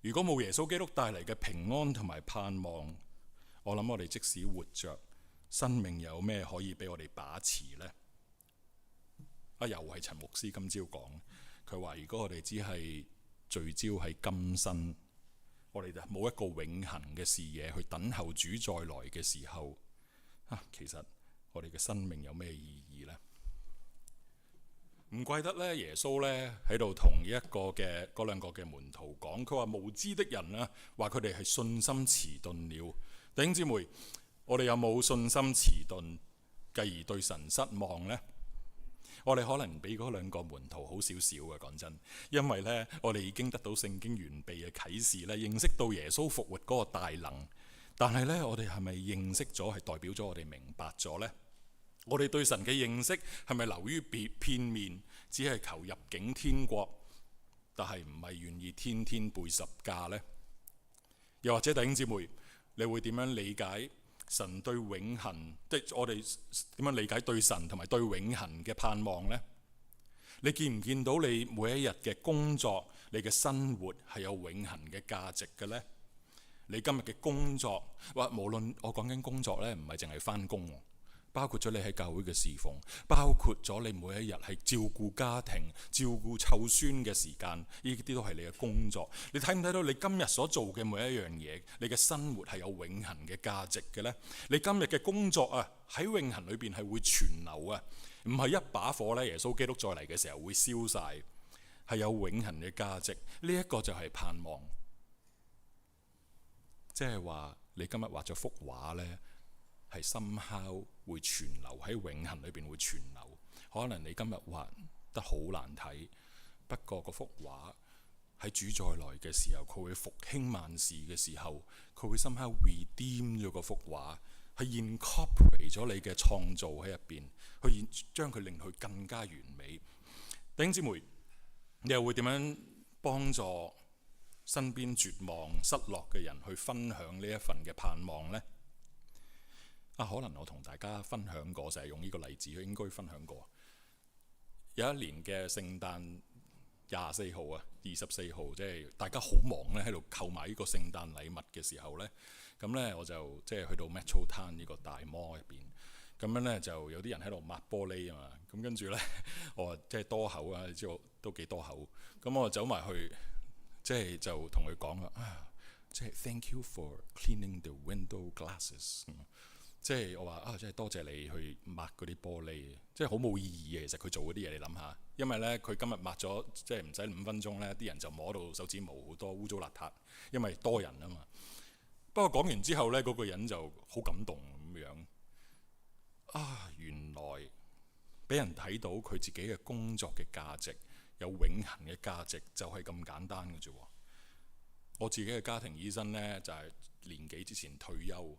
如果冇耶穌基督帶嚟嘅平安同埋盼望，我諗我哋即使活着，生命有咩可以俾我哋把持呢？又係陳牧師今朝講，佢話如果我哋只係聚焦喺今生，我哋就冇一個永恆嘅視野去等候主再來嘅時候，其實我哋嘅生命有咩意義呢？唔怪得咧，耶穌咧喺度同一個嘅嗰兩個嘅門徒講，佢話無知的人啊，話佢哋係信心遲鈍了。弟兄姊妹，我哋有冇信心遲鈍，繼而對神失望呢？我哋可能比嗰兩個門徒好少少嘅，講真，因為呢，我哋已經得到聖經完備嘅啟示咧，認識到耶穌復活嗰個大能。但係呢，我哋係咪認識咗，係代表咗我哋明白咗呢？我哋對神嘅認識係咪流於片面，只係求入境天國，但係唔係願意天天背十架呢？又或者弟兄姊妹，你會點樣理解神對永恆，即係我哋點樣理解對神同埋對永恆嘅盼望呢？你見唔見到你每一日嘅工作，你嘅生活係有永恆嘅價值嘅呢？你今日嘅工作，或無論我講緊工作呢，唔係淨係返工，包括咗你喺教會嘅侍奉，包括咗你每一日係照顧家庭、照顧湊孫嘅時間，呢啲都係你嘅工作。你睇唔睇到你今日所做嘅每一樣嘢，你嘅生活係有永恆嘅價值嘅呢？你今日嘅工作啊，喺永恆裏邊係會存留啊，唔係一把火呢，耶穌基督再嚟嘅時候會燒晒，係有永恆嘅價值。呢一個就係盼望。即係話你今日畫咗幅畫呢，係somehow會存留喺永恆裏邊會存留。可能你今日畫得好難睇，不過嗰幅畫喺主再來嘅時候，佢會復興萬事嘅時候，佢會somehow redeem咗嗰幅畫，係 incorporate 咗你嘅創造喺入邊，去將佢令佢更加完美。弟兄姊妹，你又會點樣幫助身邊絕望失落嘅人去分享呢一份嘅盼望呢？可能我同大家分享過，成日用呢個例子，應該分享過。有一年嘅聖誕24號啊，24號，即係大家好忙咧，喺度購買呢個聖誕禮物嘅時候呢。咁呢，我就即係去到 Metro Town 呢個大 mall 入邊，咁樣呢，就有啲人喺度抹玻璃啊嘛，咁跟住呢，我話即係多口啊，你知我都幾多口，咁我走埋去，即係就同佢講啦，即係 Thank you for cleaning the window glasses。即係我話即係多謝你去抹嗰啲玻璃，即係好冇意義嘅。其實佢做嗰啲嘢，你諗下，因為呢，佢今日抹咗，即係唔使5分鐘呢，啲人就摸到手指毛好多污糟邋遢，因為多人啊嘛。不過講完之後呢，嗰個人就好感動咁樣。原來俾人睇到佢自己嘅工作嘅價值，有永恆嘅價值，就係咁簡單嘅啫。我自己嘅家庭醫生呢，就係年幾之前退休。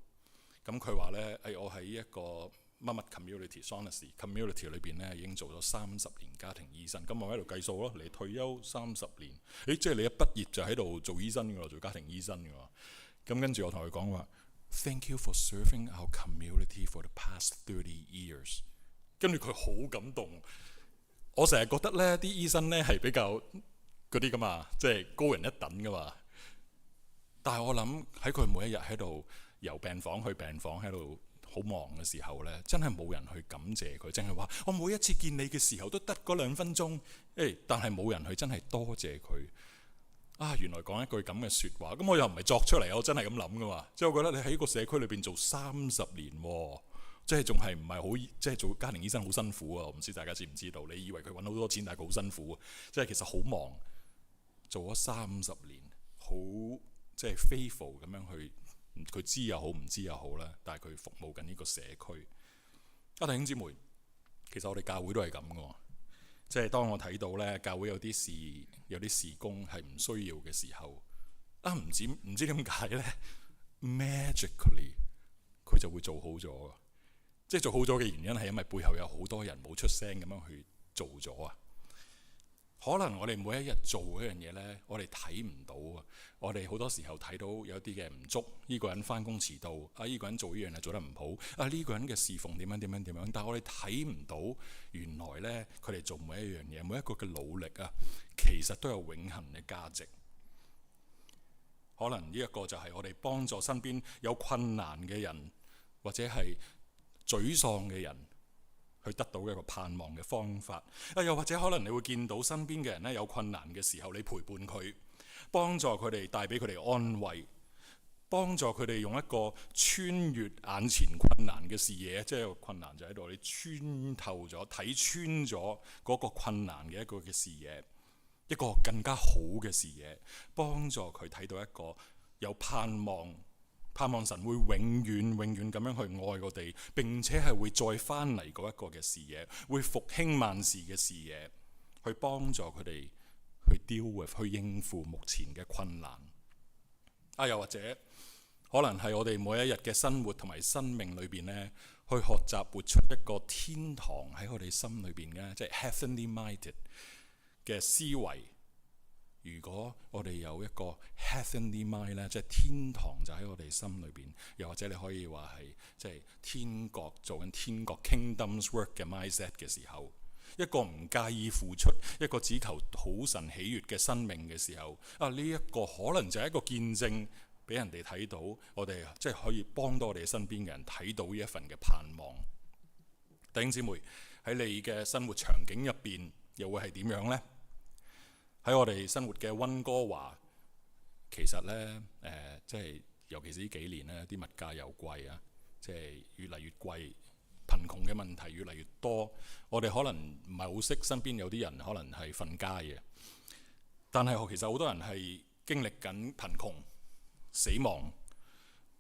咁佢話呢，我喺一個乜乜 community community 裏邊呢，已經做咗30年家庭醫生。咁我喺度計數咯，你退休30年，即係你一畢業就喺度做醫生㗎喎，做家庭醫生㗎喎。咁跟住我同佢講話 ，Thank you for serving our community for the past 30 years。跟住佢好感動。我成日覺得呢啲醫生呢係比較嗰啲㗎嘛，即係高人一等㗎嘛。但係我諗喺佢每一日喺度由病房去病房喺度好忙嘅時候呢，真係冇人去感謝佢，淨係話我每一次見你嘅時候都得嗰2分鐘，但係冇人去真係多謝佢。原來講一句咁嘅説話，咁我又唔係作出嚟，我真係咁諗噶嘛。即係我覺得你喺個社區裏邊做30年，即係仲係唔係好，即係做家庭醫生好辛苦啊！我唔知大家知唔知道？你以為佢揾好多錢，但係佢好辛苦，即係其實好忙，做咗30年，好即係 faithful 咁樣去。佢知又好，唔知又好啦，但係佢服務緊呢個社區。弟兄姊妹，其實我哋教會都係咁嘅，即係當我睇到呢教會有啲事工係唔需要嘅時候，唔知點解呢 magically 佢就會做好咗。即係做好咗嘅原因係因為背後有好多人冇出聲咁樣去做咗啊。可能我哋每一日做嗰樣嘢呢，我哋睇唔到啊！我哋好多時候睇到有啲嘅唔足，呢個人返工遲到，呢個人做呢樣嘢做得唔好，呢個人嘅侍奉點樣，但係我哋睇唔到原來呢，佢哋做每一樣嘢，每一個嘅努力啊，其實都有永恆嘅價值。可能呢一個就係我哋幫助身邊有困難嘅人，或者係沮喪嘅人，去得到一個盼望嘅方法。又或者可能你會見到身邊嘅人呢，有困難嘅時候，你陪伴佢，幫助佢哋，帶俾佢哋安慰，幫助佢哋用一個穿越眼前困難嘅視野，即係個困難就喺度，你穿透咗、睇穿咗嗰個困難嘅一個嘅視野，一個更加好嘅視野，幫助佢睇到一個有盼望神會永遠咁樣去愛我哋，並且係會再翻嚟嗰一個嘅視野，會復興萬事嘅視野，去幫助佢哋去 deal with 去應付目前嘅困難。又或者可能係我哋每一日嘅生活同埋生命裏邊呢，去學習活出一個天堂喺我哋心裏邊嘅，即係 heavenly minded 嘅思維。如果我哋有一個 heavenly mind 咧，即係天堂就喺我哋心裏邊，又或者你可以話係即係天國做緊天國 kingdoms work 嘅 mindset 嘅時候，一個唔介意付出，一個只求討神喜悅嘅生命嘅時候，呢一個可能就係一個見證，俾人哋睇到我哋即係可以幫到我哋身邊嘅人睇到呢一份嘅盼望。弟兄姊妹，喺你嘅生活場景入邊又會係點樣呢？喺我哋生活嘅溫哥華，其實呢，即係尤其是呢幾年呢，啲物價又貴啊，即係越嚟越貴，貧窮嘅問題越嚟越多。我哋可能唔係好識，身邊有啲人可能係瞓街嘅，但係其實好多人係經歷緊貧窮、死亡、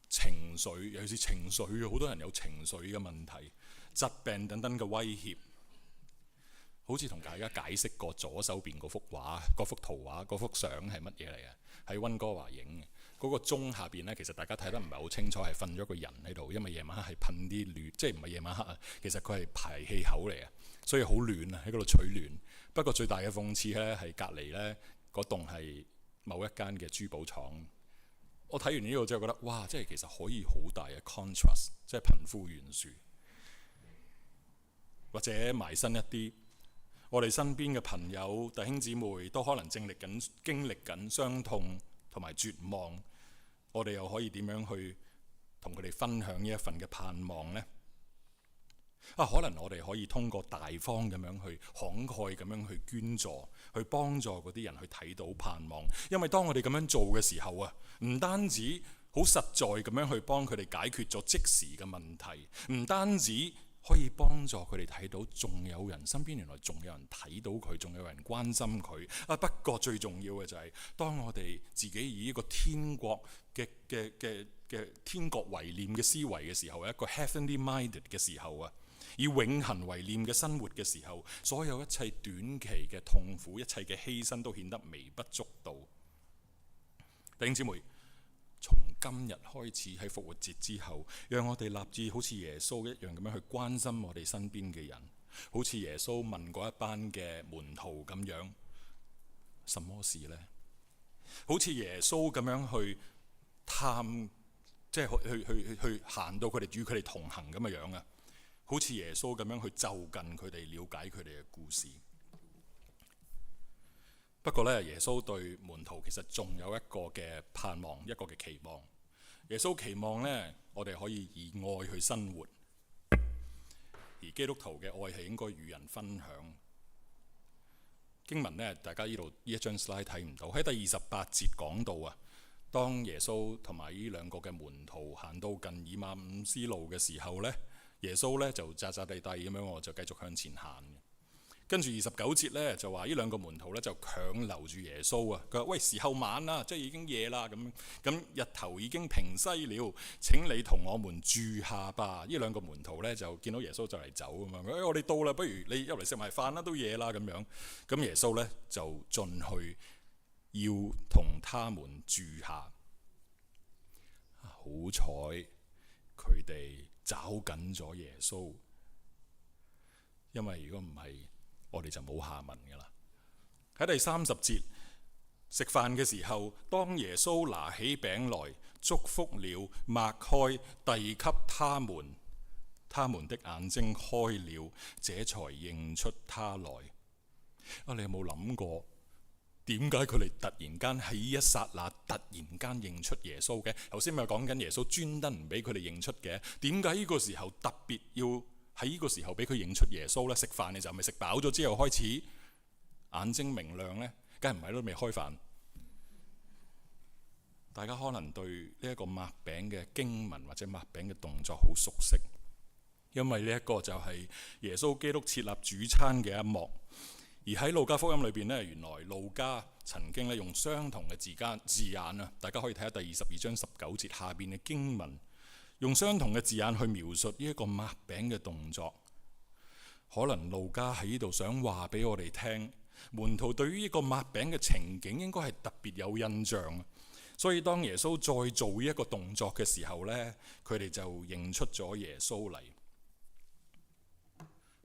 情緒，尤其是情緒，好多人有情緒嘅問題、疾病等等嘅威脅。好似同大家解釋過左手邊嗰幅畫、嗰幅圖畫、嗰幅相係乜嘢嚟嘅？喺溫哥華影嘅嗰個鐘下邊呢，其實大家睇得唔係好清楚，係瞓咗個人喺度，因為夜晚黑係噴啲暖，即係唔係夜晚黑啊？其實佢係排氣口嚟嘅，所以好暖啊，喺嗰度取暖。不過最大嘅諷刺呢，係隔離呢嗰棟係某一間嘅珠寶廠。我睇完呢個之後覺得，哇！即係其實可以好大嘅 contrast， 即係貧富懸殊，或者埋身一啲，我哋身邊嘅朋友弟兄姊妹都可能經歷緊傷痛同埋絕望，我哋又可以點樣去同佢哋分享呢一份嘅盼望呢？可能我哋可以通過大方咁樣去慷慨咁樣去捐助，去幫助嗰啲人去睇到盼望。因為當我哋咁樣做嘅時候啊，唔單止好實在咁樣去幫佢哋解決咗即時嘅問題，唔單止可以幫助佢哋睇到仲有人身邊原來仲有人睇到佢，仲有人關心佢。不過最重要嘅就係，當我哋自己以一個天國嘅天國為念嘅思維嘅時候，一個 heavenly minded 嘅時候啊，以永恆為念嘅生活嘅時候，所有一切短期嘅痛苦，一切嘅犧牲都顯得微不足道。弟兄姊妹，從今日開始喺復活節之後，讓我哋立志好似耶穌一樣咁樣去關心我哋身邊嘅人，好似耶穌問嗰一班嘅門徒咁樣，什麼事呢？好似耶穌咁樣去探，即係去行到佢哋與佢哋同行咁嘅樣啊！好似耶穌咁樣去就近佢哋，了解佢哋嘅故事。不過呢，耶穌對門徒其實仲有一個嘅盼望，一個嘅期望。耶穌期望呢，我哋可以以愛去生活，而基督徒嘅愛係應該與人分享。經文呢，大家呢一張 slide 睇唔到，喺第28節講到啊，當耶穌同埋呢兩個嘅門徒行到近以馬忤斯路嘅時候呢，耶穌咧就扎扎地地咁樣，我就繼續向前行。跟住29節咧就話呢兩個門徒咧就強留住耶穌啊！佢話：喂，時候晚啦，即係已經夜啦，咁日頭已經平西了，請你同我們住下吧。呢兩個門徒咧就見到耶穌就嚟走咁樣，我哋到啦，不如你入嚟食埋飯啦，都夜啦咁樣。咁耶穌咧就進去要同他們住下。好彩佢哋找緊咗耶穌，因為如果唔係，我哋就冇下文噶啦。喺第30節食飯嘅時候，當耶穌拿起餅來，祝福了，擘開，遞給他們，他們的眼睛開了，這才認出他來。你有冇諗過？點解佢哋突然間喺一剎那突然間認出耶穌嘅？頭先咪講緊耶穌專登唔俾佢哋認出嘅。點解呢個時候特別要喺呢個時候俾佢認出耶穌呢？食飯嘅時候咪食飽咗之後開始眼睛明亮呢？梗係唔係都未開飯。大家可能對呢一個擘餅嘅經文或者擘餅嘅動作好熟悉，因為呢一個就係耶穌基督設立主餐嘅一幕。而喺路加福音裏邊呢，原來路加曾經咧用相同嘅字眼啊，大家可以睇下第22章19節下邊嘅經文，用相同嘅字眼去描述呢一個擘餅嘅動作。可能路加喺呢度想話俾我哋聽，門徒對於呢個擘餅嘅情景應該係特別有印象，所以當耶穌再做呢一個動作嘅時候呢，佢哋就認出咗耶穌嚟。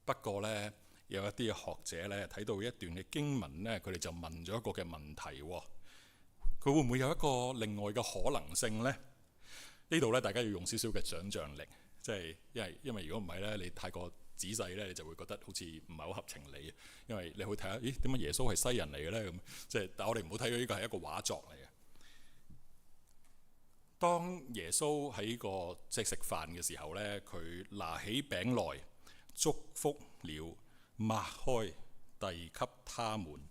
不過呢，有一啲學者咧睇到一段嘅經文咧，佢哋就問咗一個嘅問題，佢會唔會有一個另外嘅可能性呢？呢度咧大家要用少少嘅想像力，即係因為如果唔係咧，你太過仔細咧，你就會覺得好似唔係好合情理。因為你會睇下，咦，點解耶穌係西人嚟嘅咧？咁即係，但我哋唔好睇到呢個係一個畫作嚟嘅。當耶穌喺個即係食飯嘅時候咧，佢拿起餅來，祝福了，擘開，遞給他們。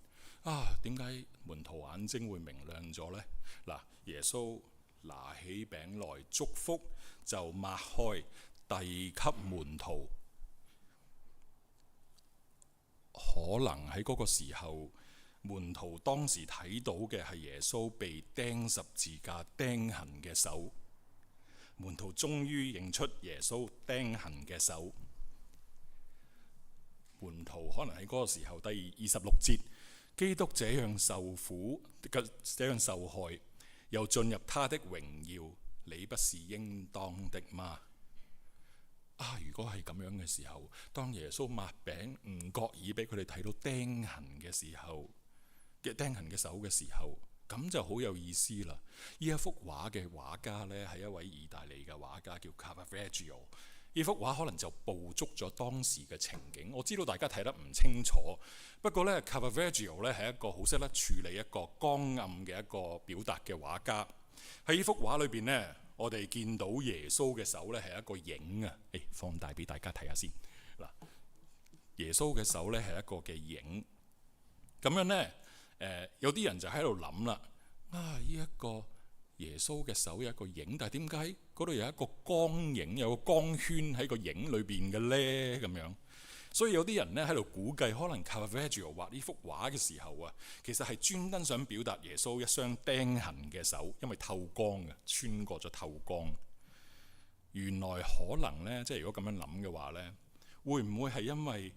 點解門徒眼睛會明亮咗呢？嗱，耶穌拿起餅來祝福，就擘開，遞給門徒。可能喺嗰個時候，門徒當時睇到嘅係耶穌被釘十字架釘痕嘅手。門徒終於認出耶穌釘痕嘅手。門徒可能喺嗰個時候，第26節，基督這樣受苦，這樣受害，又進入他的榮耀，你不是應當的嗎？如果係咁樣嘅時候，當耶穌擘餅唔覺意俾佢哋睇到釘痕嘅時候，嘅釘痕嘅手嘅時候，咁就好有意思啦。呢一幅畫嘅畫家呢，係一位意大利嘅畫家叫 Caravaggio。呢幅畫可能就捕捉咗當時嘅情景。我知道大家睇得唔清楚，不過呢 Caravaggio 呢係一個好識得處理一個光暗嘅一個表達嘅畫家。喺呢幅畫裏邊呢，我哋見到耶穌嘅手呢係一個影啊！放大俾大家睇下先嗱，耶穌嘅手呢係一個嘅影。咁樣呢，有啲人就喺度諗啦，呢一個耶穌嘅手有一個影，但係點解嗰度有一個光影，有個光圈喺個影裏邊嘅呢？咁樣，所以有啲人呢喺度估計，可能 Caravaggio 畫呢幅畫嘅時候啊，其實係專登想表達耶穌一雙釘痕嘅手，因為透光嘅，穿過咗透光。原來可能呢，即係如果咁樣諗嘅話呢，會唔會係因為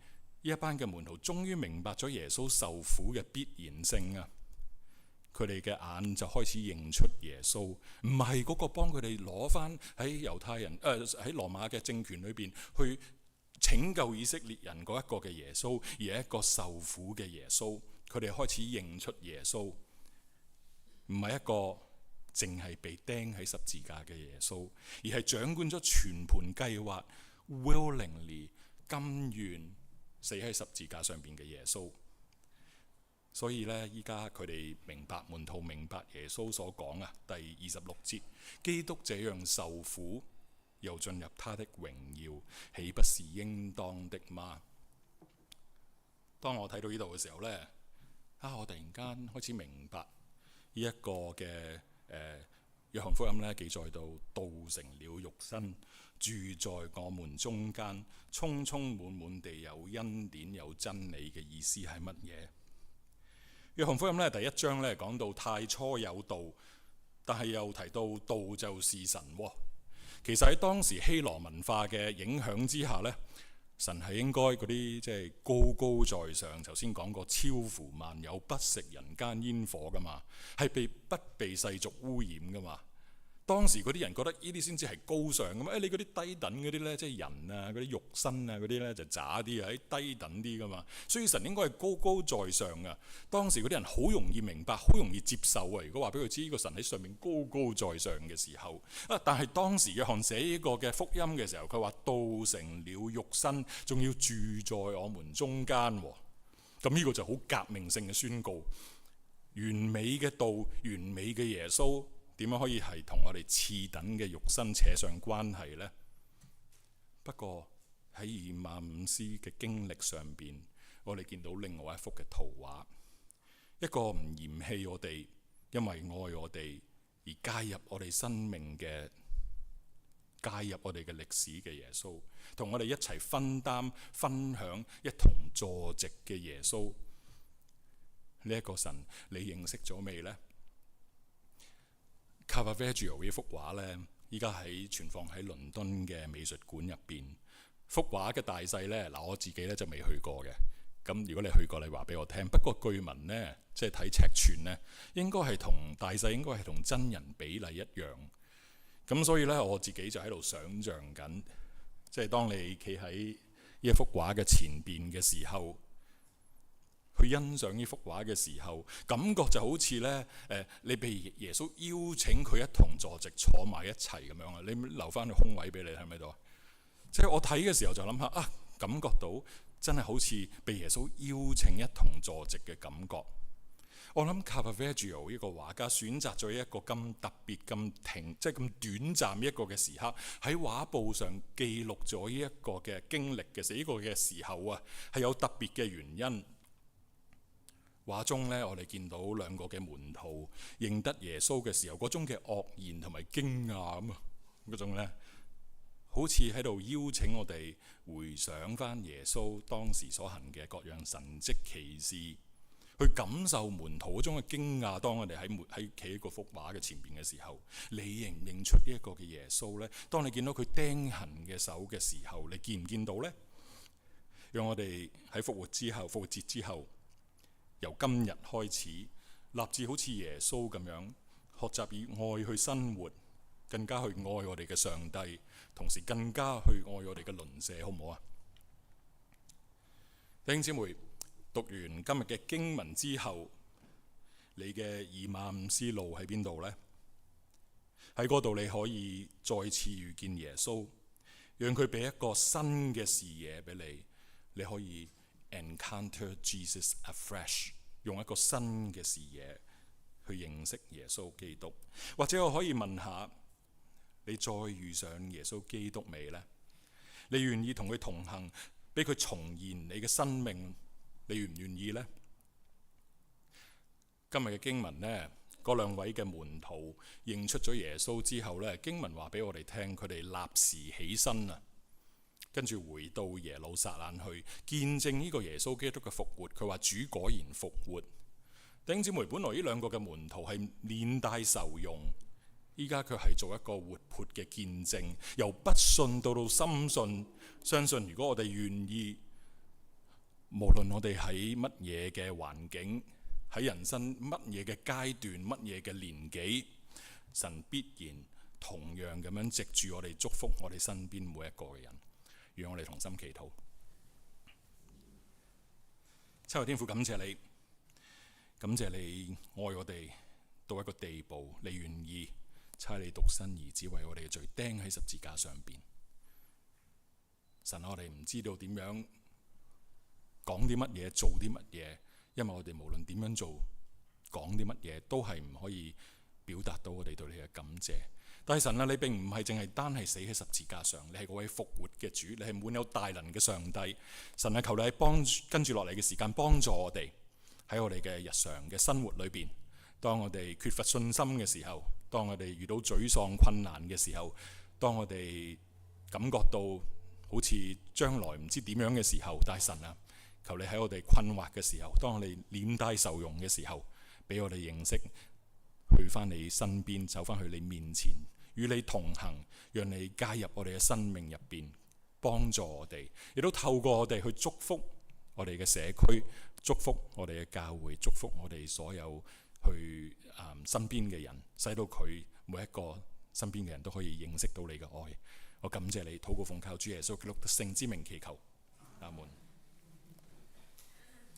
呢一班嘅門徒終於明白咗耶穌受苦嘅必然性啊？佢哋嘅眼就開始認出耶穌，唔係嗰個幫佢哋攞翻喺猶太人喺羅馬嘅政權裏邊去拯救以色列人嗰一個嘅耶穌，而係一個受苦嘅耶穌。佢哋開始認出耶穌，唔係一個淨係被釘喺十字架嘅耶穌，而係掌管咗全盤計劃 willingly 甘願死喺十字架上邊嘅耶穌。所以呢，依家佢哋明白，門徒明白耶穌所講啊，第26節，基督這樣受苦，又進入他的榮耀，豈不是應當的嗎？當我睇到呢度嘅時候呢，我突然間開始明白呢一個嘅約翰福音呢記載到道成了肉身，住在我們中間，充充滿滿地有恩典有真理嘅意思係乜嘢？約翰福音咧第一章咧講到太初有道，但係又提到道就是神。其實喺當時希羅文化嘅影響之下咧，神係應該嗰啲即係高高在上，頭先講過超乎萬有，不食人間煙火噶嘛，係不被世俗污染噶嘛。當時嗰啲人覺得呢啲先至係高尚噶嘛，你嗰啲低等嗰啲咧，即係人啊，嗰啲肉身啊嗰啲咧就渣啲啊，啲低等啲噶嘛。所以神應該係高高在上噶。當時嗰啲人好容易明白，好容易接受啊。如果話俾佢知呢個神喺上面高高在上嘅時候，但係當時約翰寫呢個嘅福音嘅時候，佢話道成了肉身，仲要住在我們中間。咁呢個就好革命性嘅宣告，完美嘅道，完美嘅耶穌。點樣可以係同我哋次等嘅肉身扯上關係呢？不過喺以馬忤斯嘅經歷上邊，我哋見到另外一幅嘅圖畫，一個唔嫌棄我哋，因為愛我哋而介入我哋生命嘅、介入我哋嘅歷史嘅耶穌，同我哋一齊分擔、分享、一同坐席嘅耶穌。呢一個神，你認識咗未呢？Caravaggio 呢幅畫呢，依家存放喺倫敦嘅美術館入邊。幅畫嘅大細呢，嗱我自己呢就未去過嘅。咁如果你去過，你話俾我聽。不過據聞呢，即係睇尺寸呢，應該係同大細應該係同真人比例一樣。咁所以呢，我自己就喺度想像緊，即係當你企喺呢一幅畫嘅前邊嘅時候，去欣賞呢幅畫嘅時候，感覺就好似呢，你被耶穌邀請佢一同坐席坐埋一齊咁樣啊！你留翻個空位俾你，喺咪度啊？即係我睇嘅時候就諗下感覺到真係好似被耶穌邀請一同坐席嘅感覺。我諗 Caravaggio 呢個畫家選擇咗一個咁特別、即係咁短暫一個嘅時刻，喺畫布上記錄咗呢一個嘅經歷嘅呢個嘅時候啊，係有特別嘅原因。畫中呢，我哋見到兩個嘅門徒認得耶穌嘅時候，嗰種嘅愕然同埋驚訝咁啊，嗰種呢，好似喺度邀請我哋回想翻耶穌當時所行嘅各樣神蹟奇事，去感受門徒嗰種嘅驚訝。當我哋喺企喺嗰幅畫嘅前邊嘅時候，你認唔認出呢一個嘅耶穌呢？當你見到佢釘痕嘅手嘅時候，你見唔見到呢？讓我哋喺復活節之後，由今日開始，立志好似耶穌咁樣，學習以愛去生活，更加去愛我哋嘅上帝，同時更加去愛我哋嘅鄰舍，好唔好啊？弟兄姊妹，讀完今日嘅經文之後，你嘅以馬忤斯路喺邊度呢？喺嗰度你可以再次遇見耶穌，讓佢俾一個新嘅視野俾你，你可以 encounter Jesus afresh， 用一個新嘅視野去認識耶穌基督。或者我可以問下，你再遇上耶穌基督未呢？你願意同佢同行，俾佢重燃你嘅生命，你願唔願意呢？今日嘅經文呢，嗰兩位嘅門徒認出咗耶穌之後呢，經文話俾我哋聽，佢哋立時起身啊，跟住回到耶路撒冷去見證呢個耶穌基督嘅復活。佢話主果然復活。弟兄姊妹，本來呢兩個嘅門徒係連帶受用，依家佢係做一個活潑嘅見證，由不信到深信。相信如果我哋願意，無論我哋喺乜嘢嘅環境，喺人生乜嘢嘅階段，乜嘢嘅年紀，神必然同樣咁樣藉住我哋祝福我哋身邊每一個嘅人。讓我哋同心祈禱。親愛的天父，感謝你，感謝你愛我哋到一個地步，你願意差你獨生兒子為我哋嘅罪釘喺十字架上邊。神，我哋唔知道點樣講啲乜嘢，做啲乜嘢，因為我哋無論點樣做，講啲乜嘢，都係唔可以表達到我哋對你嘅感謝。但係神啊，你並唔係淨係單係死喺十字架上，你係嗰位復活嘅主，你係滿有大能嘅上帝。神啊，求你跟住落嚟嘅時間幫助我哋喺我哋嘅日常嘅生活裏邊，當我哋缺乏信心嘅時候，當我哋遇到沮喪困難嘅時候，當我哋感覺到好似將來唔知點樣嘅時候，但係神啊，求你喺我哋困惑嘅時候，當我哋連帶受用嘅時候，俾我哋認識去翻你身邊，走翻去你面前，與你同行，讓你加入我哋嘅生命入邊，幫助我哋，亦都透過我哋去祝福我哋嘅社區，祝福我哋嘅教會，祝福我哋所有去身邊嘅人，使到佢每一個身邊嘅人都可以認識到你嘅愛。我感謝你，禱告奉靠主耶穌基督聖之名祈求，阿門。